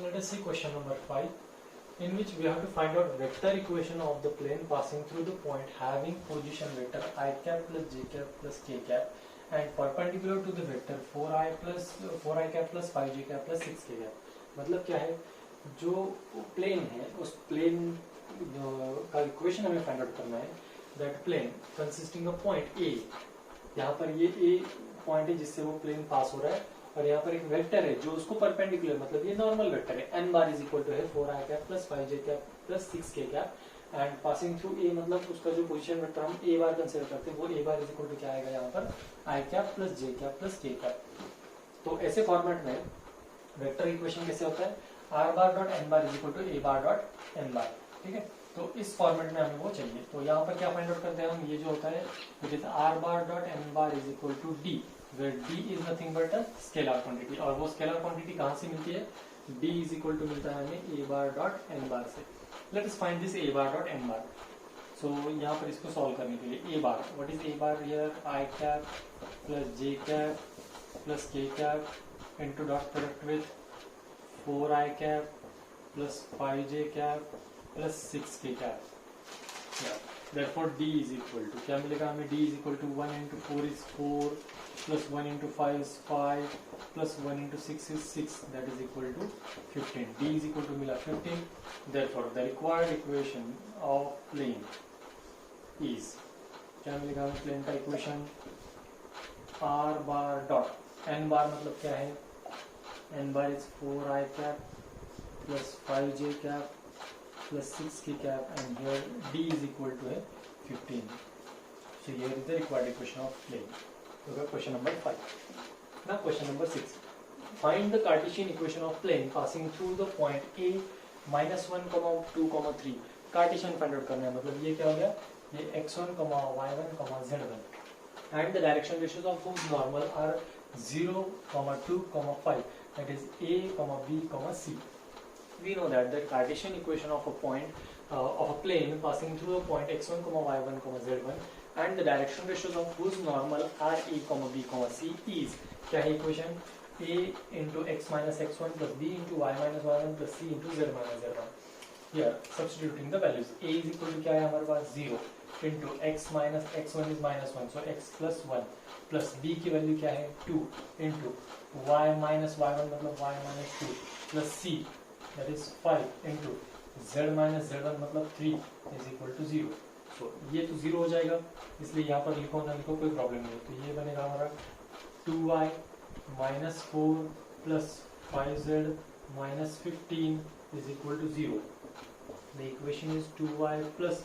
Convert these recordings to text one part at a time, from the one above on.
Let us see question number 5, in which we have to find out vector equation of the plane passing through the point having position vector I cap plus j cap plus k cap and perpendicular to the vector 4i cap plus 5j cap plus 6k cap. मतलब क्या है, जो plane है उस plane का equation हमें find out करना है. That plane consisting of point A, यहाँ पर ये ए पॉइंट है जिससे वो प्लेन पास हो रहा है, और यहाँ पर एक वेक्टर है जो उसको परपेंडिकुलर, मतलब ये नॉर्मल वेक्टर है, n bar is equal to है 4i cap plus 5j cap plus 6k cap and passing through a, मतलब उसका जो पोजीशन वेक्टर हम a बार कंसीडर करते हैं वो a bar is equal to क्या आएगा यहाँ पर i cap plus j cap plus k cap. तो ऐसे फॉर्मेट में वेक्टर इक्वेशन कैसे होता है, r bar dot n bar is equal to a bar dot n bar. ठीक है, तो इस फॉर्मेट में हमें वो चाहिए. तो यहाँ पर क्या फाइंड आउट करते हैं हम, ये जो होता है which is r bar dot n bar is equal to d, where d is nothing but a scalar quantity. और वो scalar quantity कहाँ से मिलती है, d is equal to मिलता है हमें a bar dot n bar से. Let us find this a bar dot n bar. So यहाँ पर इसको सॉल्व करने के लिए a bar, what is a bar here, I cap plus j cap plus k cap into dot product with 4i cap plus 5j cap plus 6k cap. Yeah. Therefore d is equal to क्या मिलेगा हमें, d is equal to 1 into 4 is 4 plus 1 into 5 is 5 plus 1 into 6 is 6, that is equal to 15. d is equal to मिला 15. Therefore the required equation of plane is, क्या मिलेगा हमें plane का equation, r bar dot n bar मतलब क्या है, n bar is 4i cap plus 5j cap plus 6k cap and here d is equal to 15. So here is the required equation of plane. Okay, question number 5. Now question number 6. Find the Cartesian equation of plane passing through the point A minus 1, 2, 3. Cartesian find out करना है, मतलब ये क्या हो गया, ये x1, y1, z1 and the direction ratios of whose normal are 0, 2, 5, that is A, B, C. We know that the Cartesian equation of a point of a plane passing through a point x1, y1, z1 and the direction ratios of whose normal are a, b, c is, क्या है equation, a into x minus x1 plus b into y minus y1 plus c into z minus z1. Here substituting the values, a is equal to क्या है हमारे पास 0 into x minus x1 is minus 1, so x plus 1 plus b की value क्या है 2 into y minus y1 मतलब y minus 2 plus c that is 5 into z minus z1 मतलब 3 is equal to 0. So ये तो 0 हो जाएगा, इसलिए यहाँ पर लिखो ना लिखो कोई प्रॉब्लम नहीं. तो ये बनेगा हमारा 2y minus 4 plus 5z minus 15 is equal to 0. The equation is 2y plus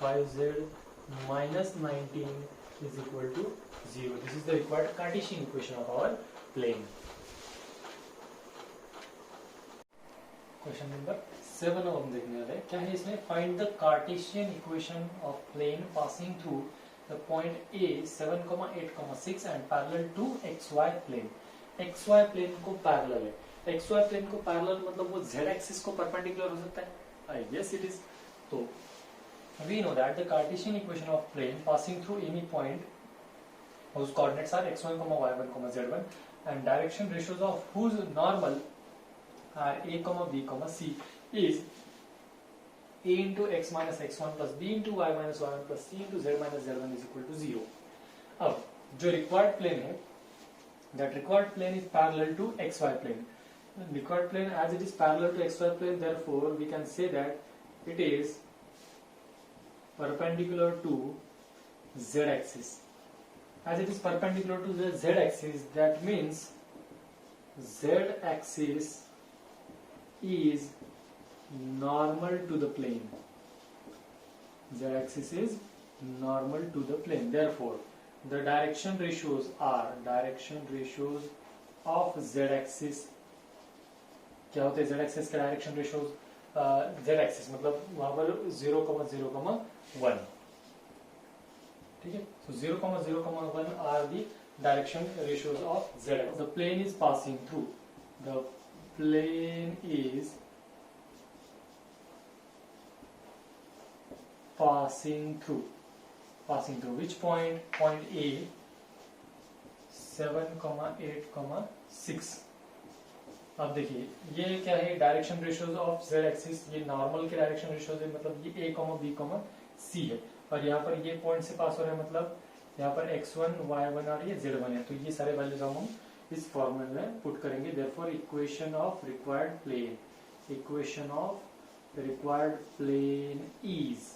5z minus 19 is equal to 0. This is the required Cartesian equation of our plane. Question number 7 हम देखने वाले हैं. क्या है इसमें, find the cartesian equation of plane passing through the point A 7, 8, 6 and parallel to XY plane. XY plane को parallel है. XY plane को पैरेलल मतलब वो Z एक्सिस को परपेंडिकुलर हो सकता है, यस इट इज. तो we know that the Cartesian equation of plane passing through any point whose coordinates are x1, y1, z1 and direction ratios of whose normal are a, b, c is a into x minus x1 plus b into y minus y1 plus c into z minus z1 is equal to 0. अब जो required plane है, that required plane is parallel to xy plane. The required plane as it is parallel to xy plane, therefore we can say that it is perpendicular to z axis. As it is perpendicular to the z axis, that means z axis is normal to the plane. Z axis is normal to the plane. Therefore, the direction ratios are direction ratios of z axis. क्या होते हैं z axis के direction ratios? Z axis मतलब वहां पर 0, 0, 1. ठीक है, so 0, 0, 1 are the direction ratios of z axis. The plane is passing through. The plane is passing through which point? Point A 7, 8, 6. अब देखिए ये क्या है, direction ratios of Z axis, ये नॉर्मल के डायरेक्शन रेशियोज है, मतलब ये a, b, c है, और यहाँ पर ये पॉइंट से पास हो रहा है, मतलब यहाँ पर x1, y1 और ये z1 है, तो ये सारे वैल्यूज हम इस फॉर्मूले में पुट करेंगे। Therefore equation of required plane, equation of required plane is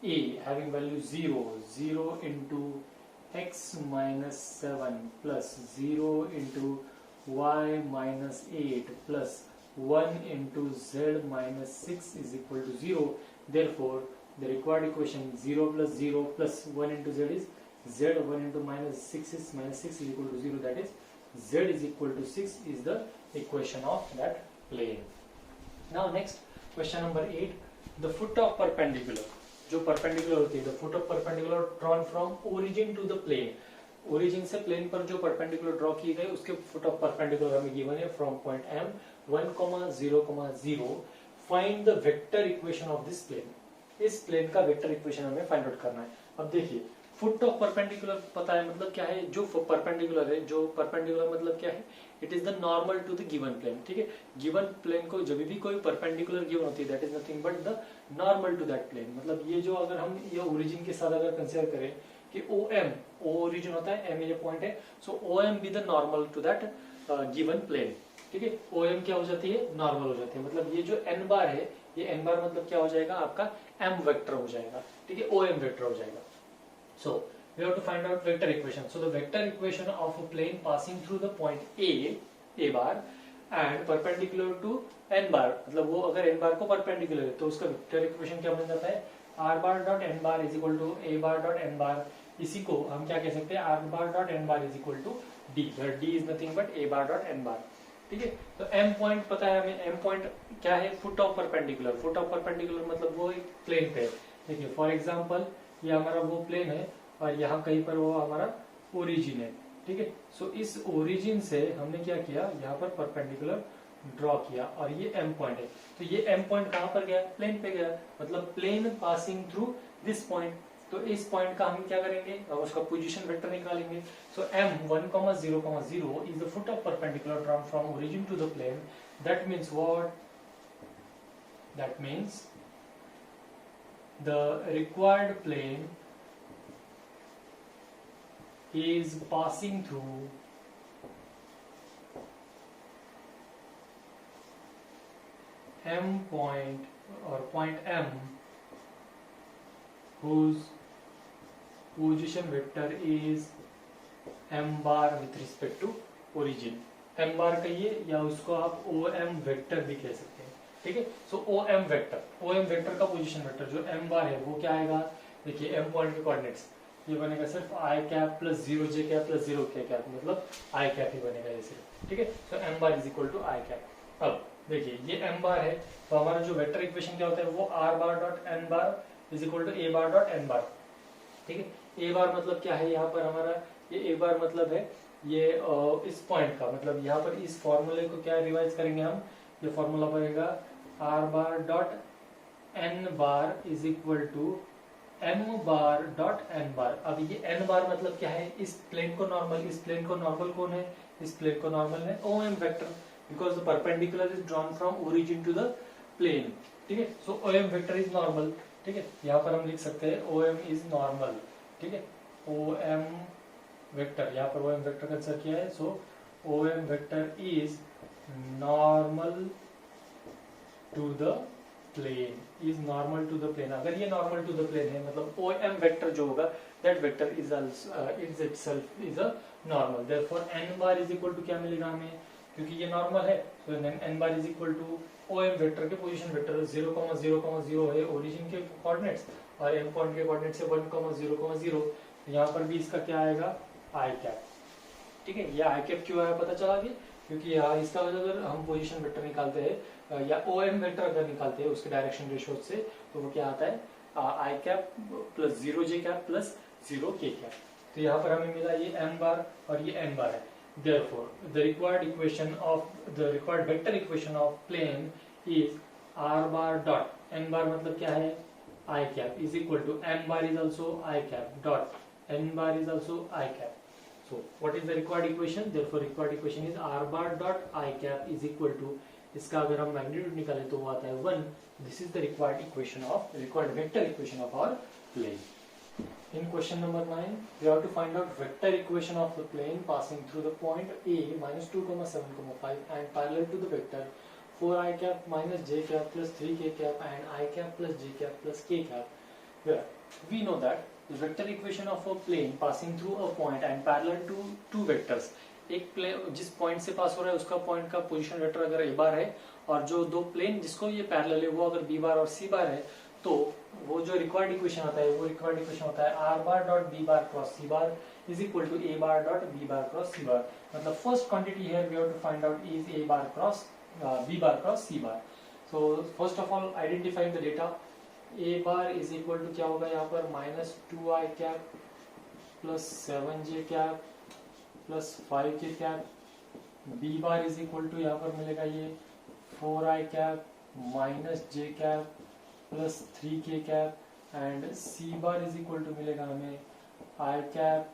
a having value 0, 0 into x minus 7 plus 0 into y minus 8 plus 1 into z minus 6 is equal to 0. Therefore, the required equation 0 plus 0 plus 1 into z is z, 1 into minus 6 is minus 6 is equal to 0. That is z is equal to 6 is the equation of that plane. Now next question number 8, the foot of perpendicular, जो perpendicular होती है, the foot of perpendicular drawn from origin to the plane, origin से plane पर जो perpendicular draw किए गए उसके foot of perpendicular हमें गिवन है from point m 1, 0, 0, find the vector equation of this plane. इस प्लेन का वेक्टर इक्वेशन हमें फाइंड आउट करना है। अब देखिए फुट ऑफ परपेंडिकुलर पता है मतलब क्या है, जो परपेंडिकुलर है, जो परपेंडिकुलर मतलब क्या है, it is the normal to the given plane. ठीक है, गिवन प्लेन को जब भी कोई परपेंडिकुलर गिवन होती है that is nothing but the normal to that plane. मतलब ये जो अगर हम ये ओरिजिन के साथ अगर कंसीडर करें कि OM, O ओरिजिन होता है, M ये पॉइंट है, so OM be the normal to that given plane. ठीक है, OM क्या हो जाती है, नॉर्मल हो जाती है। मतलब ये जो n बार है, ये n बार मतलब क्या हो जाएगा, आपका m वेक्टर हो जाएगा। ठीक है, OM वेक्टर हो जाएगा। So we have to find out vector equation. So the vector equation of a plane passing through the point A bar and perpendicular to n bar, मतलब वो अगर n बार को परपेंडिकुलर है तो उसका वेक्टर इक्वेशन क्या बन जाता है, r bar dot n bar is equal to a bar dot n bar। इसी को हम क्या कह सकते हैं, r bar dot n bar is equal to d, where d is nothing but a bar dot n bar। ठीक है, तो m पॉइंट पता है हमें, m पॉइंट क्या है, foot of perpendicular. Foot of perpendicular मतलब वो एक प्लेन पे है। देखिए फॉर एग्जांपल ये हमारा वो प्लेन है और यहाँ कहीं पर वो हमारा ओरिजिन है। ठीक है, सो इस ओरिजिन से हमने क्या किया, यहाँ पर परपेंडिकुलर ड्रॉ किया और ये m पॉइंट है। तो ये m पॉइंट कहाँ पर गया, प्लेन पे गया, मतलब plane passing through this point. तो इस पॉइंट का हम क्या करेंगे, हम उसका पोजीशन वेक्टर निकालेंगे। So m 1, 0, 0 is the foot of perpendicular drawn from origin to the plane. That means what, that means the required plane is passing through m point or point m whose position vector is m bar with respect to origin। m bar कहिए या उसको आप om vector भी कह सकते हैं। ठीक है, सो OM वेक्टर का पोजीशन वेक्टर जो m बार है वो क्या आएगा, देखिए m पॉइंट के कोऑर्डिनेट्स ये बनेगा सिर्फ i cap plus 0j cap plus 0k cap, मतलब i कैप ही बनेगा ये सिर्फ। ठीक है, so m bar is equal to i cap. अब देखिए ये m बार है तो हमारा जो वेक्टर इक्वेशन क्या होता है, वो r bar dot n bar is equal to a bar dot n bar. ठीक है, a बार मतलब क्या है, यहाँ पर हमारा ये a बार मतलब है ये इस पॉइंट का, मतलब यहाँ पर इस फॉर्मूले को क्या रिवाइज करेंगे हम, ये फॉर्मूला बनेगा r bar dot n bar is equal to m bar dot n bar. अब ये n बार मतलब क्या है, इस प्लेन को नॉर्मल, इस प्लेन को नॉर्मल कौन है, इस प्लेन को नॉर्मल है OM vector, because the perpendicular is drawn from origin to the plane. ठीक है, so OM vector is normal. ठीक है, यहाँ पर हम लिख सकते हैं OM इज नॉर्मल। ठीक है, OM वेक्टर, यहाँ पर OM वेक्टर कंसिडर किया है, so OM vector is normal to the plane, is normal to the plane. अगर ये नॉर्मल टू द प्लेन है मतलब OM वेक्टर जो होगा that vector is is itself is a normal. Therefore n bar is equal to क्या मिलेगा हमें, क्योंकि ये नॉर्मल है तो n bar is equal to OM vector के पोजीशन वेक्टर 0, 0, 0 है ओरिजिन के कोऑर्डिनेट्स और m पॉइंट के कोऑर्डिनेट से 1, 0, 0, यहाँ पर भी इसका क्या आएगा, i कैप। ठीक है, ये i कैप क्यों आया पता चला कि क्योंकि यहाँ इसका अगर हम पोजीशन वेक्टर निकालते हैं या OM वेक्टर अगर निकालते हैं उसके डायरेक्शन रेशियो से तो वो क्या आता है, i cap plus 0j cap plus 0k cap. तो यहाँ पर हमें मिला ये m बार और ये n बार है। Therefore, the required vector equation of plane is r bar dot n bar मतलब क्या है, i cap is equal to m bar is also i cap dot n bar is also i cap। So what is the required equation? Therefore required equation is r bar dot I cap is equal to, इसका अगर हम magnitude निकालें तो वो आता है 1. This is the required vector equation of our plane. In question number 9, we have to find out vector equation of the plane passing through the point A minus 2, 7, 5 and parallel to the vector 4i cap minus j cap plus 3k cap and I cap plus j cap plus k cap, where we know that the vector equation of a plane passing through a point and parallel to two vectors, एक plane जिस point से पास हो रहा है उसका point का position vector अगर ए बार है और जो दो प्लेन जिसको ये पैरेलल है वो अगर बी बार और सी बार है, तो वो जो रिक्वायर्ड इक्वेशन आता है वो रिक्वायर्ड इक्वेशन होता है R bar dot B bar cross C bar is equal to A bar dot B bar cross C bar. मतलब first quantity here we have to find out is A bar cross B bar cross C bar. So first of all identifying the data. A bar is equal to क्या होगा यहाँ पर minus 2i cap plus 7j cap plus 5k cap. B bar is equal to यहाँ पर मिलेगा ये 4i cap minus j cap plus 3k cap and C bar is equal to मिलेगा हमें i cap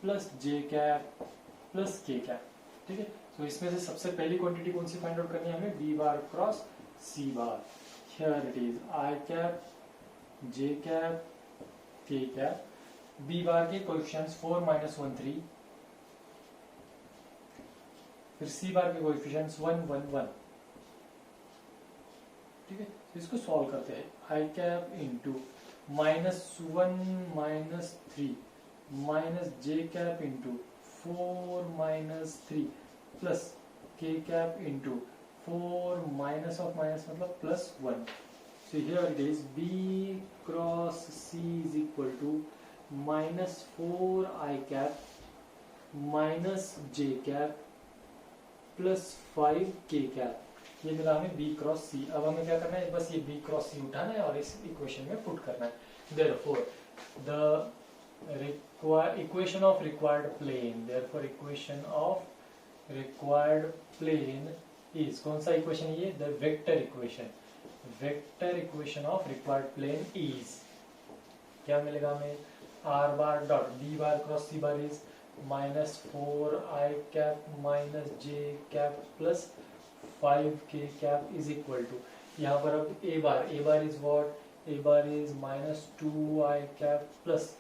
plus j cap plus k cap. ठीक है, तो इसमें से सबसे पहली क्वांटिटी कौन सी फाइंड आउट करनी है हमें? B bar cross C bar. Here it is i cap j cap k cap. B bar के कोएफिशिएंट्स 4 माइनस 1 3, फिर सी बार के कोएफिशिएंट्स 1 1 1. ठीक है, तो इसको सॉल्व करते हैं. I cap into minus 1 minus 3 minus J cap into 4 minus 3 plus K cap into 4 minus of minus मतलब plus 1. So here it is B cross C is equal to minus 4i cap minus j cap plus 5k cap. ये मिला हमें B cross C. अब हमें क्या करना है? बस ये B क्रॉस C उठाना है और इस इक्वेशन में पुट करना है. Therefore the equation of required plane, therefore equation of required plane is, कौन सा इक्वेशन है ये? The vector equation. Vector equation of required plane is, क्या मिलेगा हमें? r bar dot b bar cross c bar is minus 4i cap minus j cap plus 5k cap is equal to, यहाँ पर अब a bar is what? a bar is minus 2i cap plus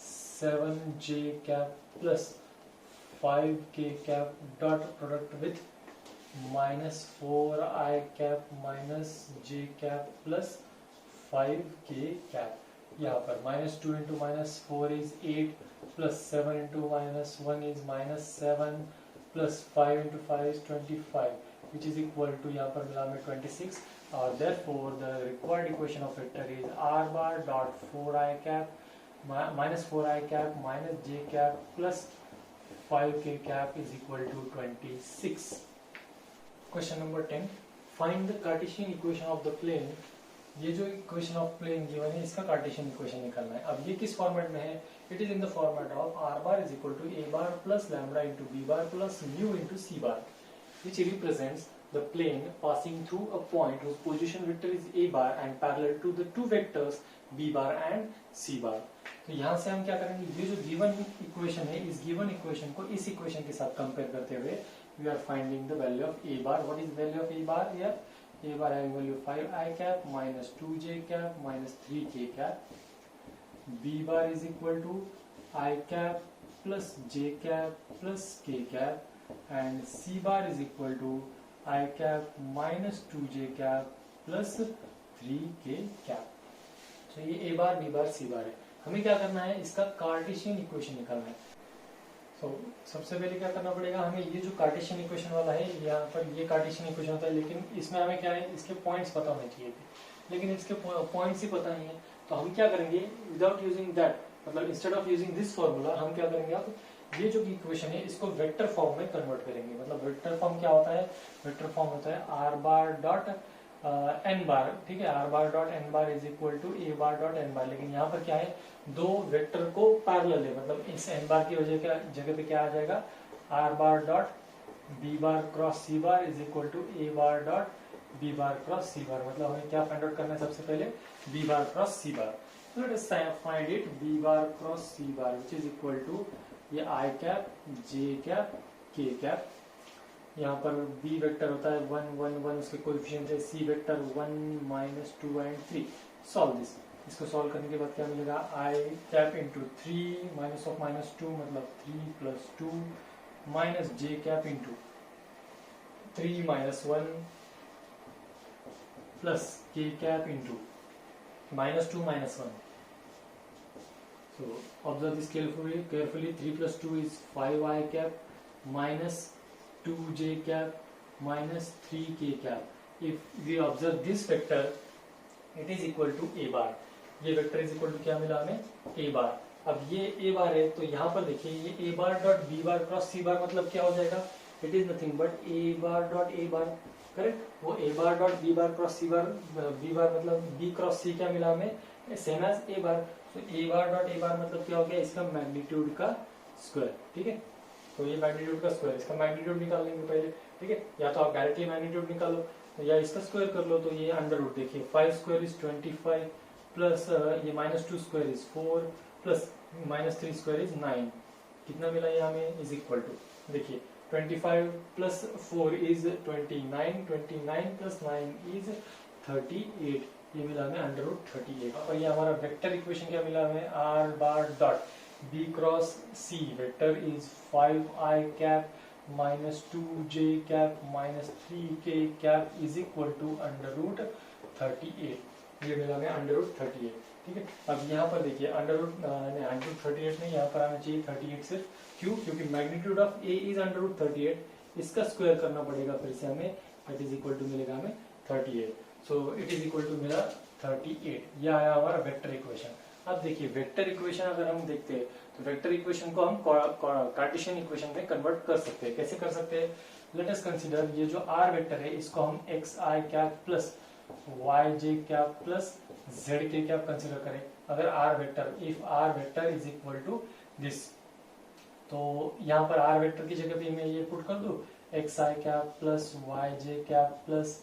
7j cap plus 5k cap dot product with minus 4i cap minus j cap plus 5k cap. यहाँ पर minus 2 into minus 4 is 8 plus 7 into minus 1 is minus 7 plus 5 into 5 is 25 which is equal to, यहाँ पर मिला हमें 26. और therefore the required equation of vector is r bar dot 4i cap minus 4i cap minus j cap plus 5k cap is equal to 26. Question number 10. Find the Cartesian equation of the plane. ये जो equation of plane given है इसका Cartesian equation निकालना है. अब ये किस format में है? It is in the format of r bar is equal to a bar plus lambda into b bar plus mu into c bar, which represents the plane passing through a point whose position vector is a bar and parallel to the two vectors b bar and c bar. तो यहाँ से हम क्या करेंगे? ये जो given equation है इस गिवन इक्वेशन को इस इक्वेशन के साथ कंपेयर करते हुए we are finding the value of a bar. What is the value of a bar here? A bar having value 5i cap minus 2j cap minus 3k cap. B bar is equal to I cap plus j cap plus k cap and C bar is equal to I cap minus 2j cap plus 3k cap. So ये a bar, b bar, c bar है. हमें क्या करना है? इसका Cartesian equation निकालना है. तो सबसे पहले क्या करना पड़ेगा हमें? ये जो कार्टेशियन इक्वेशन वाला है यहाँ पर ये कार्टेशियन इक्वेशन होता है, लेकिन इसमें हमें क्या है? इसके पॉइंट्स पता होने चाहिए थे, लेकिन इसके पॉइंट्स ही पता नहीं है. तो हम क्या करेंगे? विदाउट यूजिंग दैट, मतलब instead of using this formula हम क्या करेंगे? अब ये जो इक्वेशन है इसको वेक्टर फॉर्म में कन्वर्ट करेंगे. मतलब वेक्टर फॉर्म क्या होता है? वेक्टर फॉर्म होता है R bar dot N bar. ठीक है, R bar dot N bar is equal to A bar dot N bar. लेकिन यहाँ पर क्या है? दो वेक्टर को पैरेलल है, मतलब इस एन बार की जगह पे क्या आ जाएगा? R bar dot B bar cross C bar is equal to A bar dot B bar cross C bar. मतलब हमें क्या फाइंड आउट करना है? सबसे पहले B bar cross C bar. So let us find it. B bar cross C bar which is equal to ये आई cap, J cap, K cap, यहाँ पर बी वेक्टर होता है 1 1 1, उसके कोएफिशिएंट है C vector 1 -2 and 3। Solve this. इसको solve करने के बाद क्या मिलेगा, आई कैप इंटू 3 माइनस ऑफ -2 मतलब 3 + 2 minus J cap into 3 - 1 plus K cap into -2 -1। So observe this carefully. 3 + 2 is 5i cap minus 2j cap minus 3k cap. If we observe this vector, it is equal to a bar. ये vector is equal to क्या मिला हमें, a बार। अब ये a बार है तो यहाँ पर देखिए ये a bar dot b bar cross c बार मतलब क्या हो जाएगा, it is nothing but a bar dot a bar, correct. वो a bar dot b bar cross c bar, b बार मतलब b क्रॉस c क्या मिला हमें, सेम एज a बार। तो a बार डॉट a बार मतलब क्या हो गया, इसका मैग्नीट्यूड का स्क्वायर, ठीक है। तो ये मैग्नीट्यूड का स्क्वायर, इसका मैग्नीट्यूड निकाल लेंगे पहले, ठीक है। या तो आप डायरेक्टली मैग्नीट्यूड निकालो या इसका स्क्वायर कर लो। तो ये अंडर रूट देखिए 5 स्क्वायर इज 25 प्लस ये -2 square is 4 plus -3 square is 9। कितना मिला ये हमें, इज इक्वल टू देखिए 25 + 4 इज 29, 29 + 9 इज 38। ये मिला हमें अंडर रूट 38। और ये हमारा वेक्टर इक्वेशन क्या मिला हमें, r bar dot b cross c vector is 5i cap minus 2j cap minus 3k cap is equal to under root 38। ये मिला हमें अंडर रूट 38, ठीक है। अब यहाँ पर देखिए अंडर रूट 38 नहीं, यहाँ पर आना चाहिए 38 सिर्फ। क्यों, क्योंकि magnitude of a is under root 38, इसका स्क्वायर करना पड़ेगा फिर से हमें, दैट इज इक्वल टू मिलेगा हमें 38। So it is equal to मेरा 38। यह आया हमारा वेक्टर इक्वेशन। अब देखिए वेक्टर इक्वेशन अगर हम देखते हैं तो वेक्टर इक्वेशन को हम कार्टेशियन इक्वेशन में कन्वर्ट कर सकते हैं। कैसे कर सकते हैं, लेट अस कंसीडर ये जो आर वेक्टर है इसको हम xi cap plus yj cap plus zk cap consider करें। अगर r vector, if r vector is equal to this, तो यहाँ पर आर वेक्टर की जगह पे मैं ये पुट कर दूं xi cap plus yj cap plus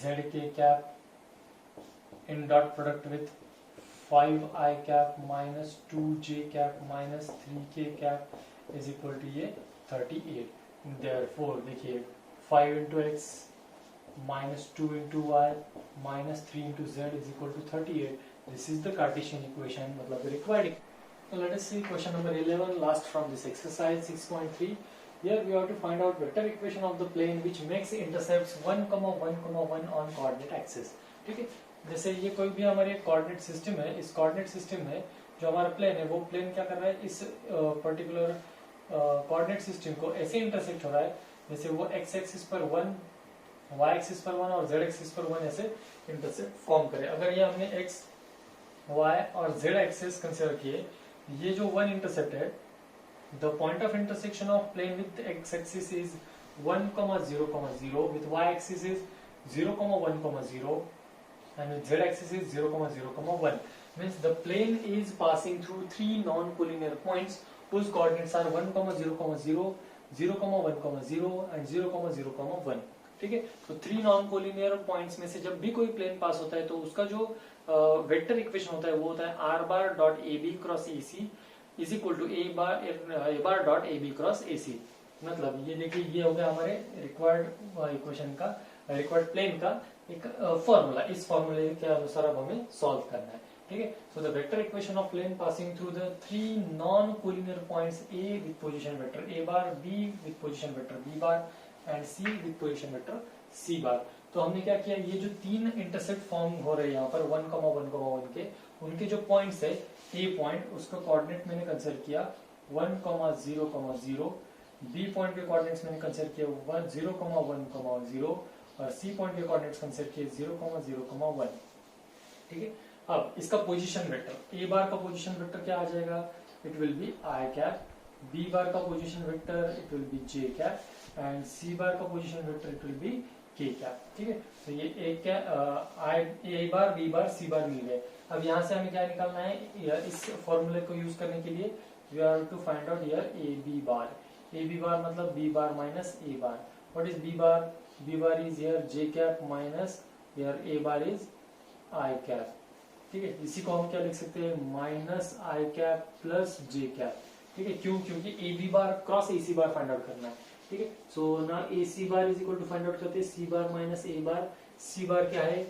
zk cap in dot product with 5i cap minus 2j cap minus 3k cap is equal to ये 38। देयरफॉर देखिए 5 into x minus 2 into y minus 3 into z is equal to 38. This is the Cartesian equation, मतलब the required. So let us see question number 11, last from this exercise 6.3. Here we have to find out vector equation of the plane which makes intercepts 1, 1, 1 on coordinate axis. ठीक है, जैसे ये कोई भी हमारे coordinate system है, इस coordinate system में जो हमारा प्लेन है वो प्लेन क्या कर रहा है, इस पर्टिकुलर कोऑर्डिनेट सिस्टम को ऐसे इंटरसेक्ट हो रहा है जैसे वो x एक्सिस पर 1, y एक्सिस पर 1 और z एक्सिस पर 1 ऐसे इंटरसेक्ट फॉर्म करे। अगर ये हमने x, y और z एक्सिस कंसीडर किए, ये जो 1 इंटरसेप्ट है, the point of intersection of plane with x axis is 1, 0, 0, with y axis is 0, 1, 0 and with z axis is 0, 0, 1. Means the plane is passing through 3 non-collinear points whose coordinates are 1, 0, 0, 0, 1, 0 and 0, 0, 1. ठीक है, तो 3 non-collinear points में से जब भी कोई plane पास होता है तो उसका जो वेक्टर इक्वेशन होता है वो होता है r bar dot ab cross ac is equal to a bar dot ab cross ac। मतलब ये देखिए ये हो गया हमारे रिक्वायर्ड इक्वेशन का, रिक्वायर्ड प्लेन का एक फॉर्मूला। इस फॉर्मूले के अनुसार अब हमें सॉल्व करना है, ठीक है। So the vector equation of plane passing through the 3 non collinear points a with position vector a bar, b with position vector b bar and c with position vector c bar. तो हमने क्या किया, ये जो 3 intersect form हो रहे हैं यहाँ पर 1, 1, 1 के, उनके जो पॉइंट्स है a पॉइंट, उसका कोऑर्डिनेट मैंने कंसीडर किया 1, 0, 0, b पॉइंट के कोऑर्डिनेट्स मैंने कंसीडर किया 0, 1, 0 और सी पॉइंट के कोऑर्डिनेट्स कंसीडर किए 0, 0, 1। ठीक है, अब इसका पोजीशन वेक्टर, ए बार का पोजीशन वेक्टर क्या आ जाएगा, it will be I cap, B bar का position vector it will be J cap and C bar का position vector it will be K cap. ठीक है, तो ये ए बार, बी बार, सी बार मिल गए। अब यहाँ से हमें क्या निकालना है, इस फॉर्मूले को यूज करने के लिए we have to find out here A B bar. A B bar मतलब B bar minus A bar. What is B bar? B bar is here J cap minus here A bar is I cap. ठीक है, इसी को हम क्या लिख सकते हैं, minus I cap plus J cap. ठीक है, क्यों? क्योंकि A B bar cross A C bar find out करना है, ठीक है। सो ना A C bar is equal to find out करते हैं सी बार माइनस ए बार। सी बार क्या है?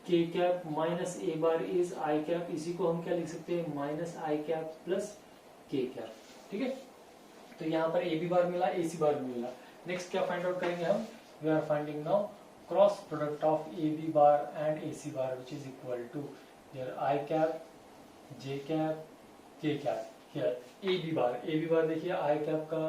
के cap minus A bar is I cap, इसी को हम क्या लिख सकते हैं? Minus I cap plus K cap, ठीक है। तो यहाँ पर ए बी बार मिला, ए सी बार मिला। नेक्स्ट क्या फाइंड आउट करेंगे हम? We are finding now cross product of A B bar and A C bar which is equal to here I cap, J cap, K cap. Here A B bar देखिए I cap का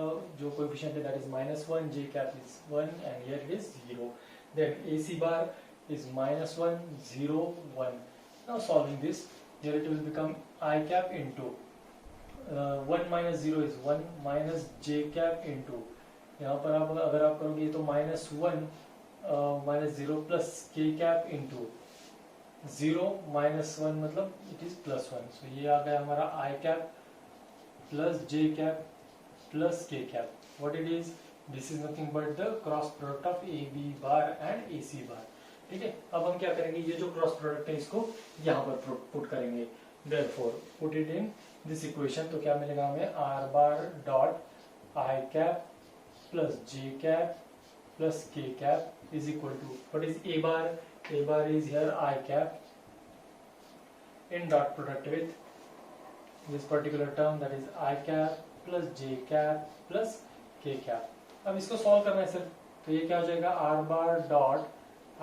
जो coefficient है that is -1, J cap is 1 and here it is 0। Then A C bar is -1, 0, 1. Now solving this, here it will become I cap into 1 minus 0 is 1 minus j cap into, यहाँ पर आप अगर आप करोगे तो -1 minus 0 plus k cap into 0 minus 1 मतलब it is +1। so ये आ गया हमारा I cap plus j cap plus k cap। what it is? this is nothing but the cross product of a b bar and a c bar, ठीक है। अब हम क्या करेंगे? ये जो क्रॉस प्रोडक्ट है इसको यहाँ पर पुट करेंगे। therefore put it in this equation। तो क्या मिलेगा हमें? r bar dot I cap plus j cap plus k cap is equal to what is a bar? A bar is here I cap in dot product with this particular term that is I cap plus j cap plus k cap। अब इसको solve करना है सिर्फ, तो ये क्या हो जाएगा? r bar dot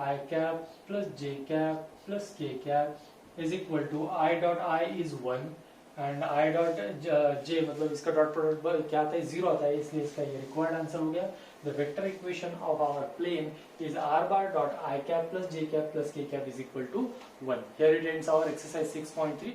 I cap plus j cap plus k cap is equal to I dot I is 1 and I dot j मतलब इसका डॉट प्रोडक्ट क्या आता है? 0 आता है, इसलिए इसका ये रिक्वायर्ड आंसर हो गया। The vector equation of our plane is r bar dot I cap plus j cap plus k cap is equal to 1। Here it ends our exercise 6.3।